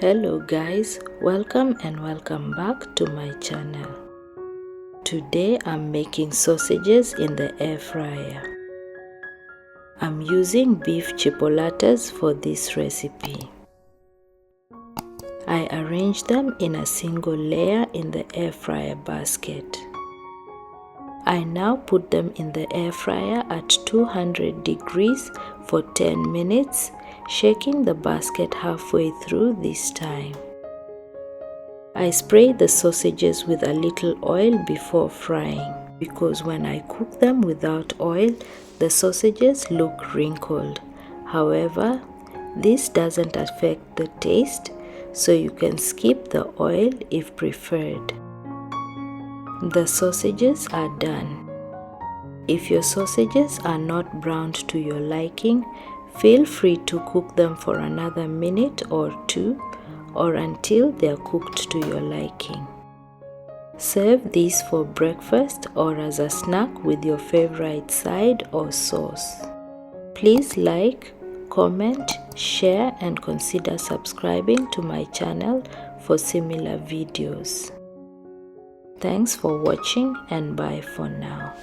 Hello guys, welcome back to my channel. Today I'm making sausages in the air fryer. I'm using beef chipolatas for this recipe. I arrange them in a single layer in the air fryer basket. I now put them in the air fryer at 200 degrees for 10 minutes, shaking the basket halfway through this time. I spray the sausages with a little oil before frying because when I cook them without oil, the sausages look wrinkled. However, this doesn't affect the taste, so you can skip the oil if preferred. The sausages are done. If your sausages are not browned to your liking, feel free to cook them for another minute or two or until they are cooked to your liking. Serve these for breakfast or as a snack with your favorite side or sauce. Please like, comment, share and consider subscribing to my channel for similar videos. Thanks for watching and bye for now.